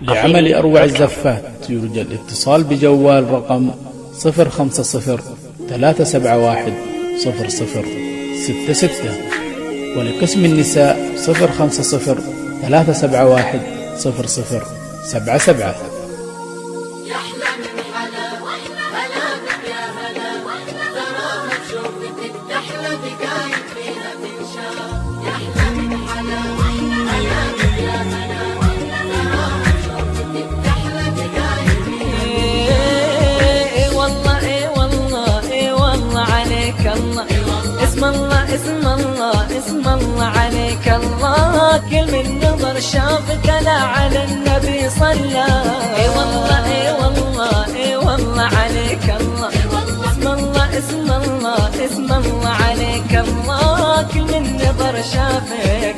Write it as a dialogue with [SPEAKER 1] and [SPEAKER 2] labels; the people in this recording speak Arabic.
[SPEAKER 1] لعمل أروع الزفات يرجى الاتصال بجوال رقم 050-371-0066، ولقسم النساء 050-371-0077.
[SPEAKER 2] اسم الله اسم الله اسم الله عليك الله، كل من نظر شافك لا على النبي صلى. اي والله اي والله اي والله عليك الله، اسم الله اسم الله اسم الله عليك الله، كل من نظر شافك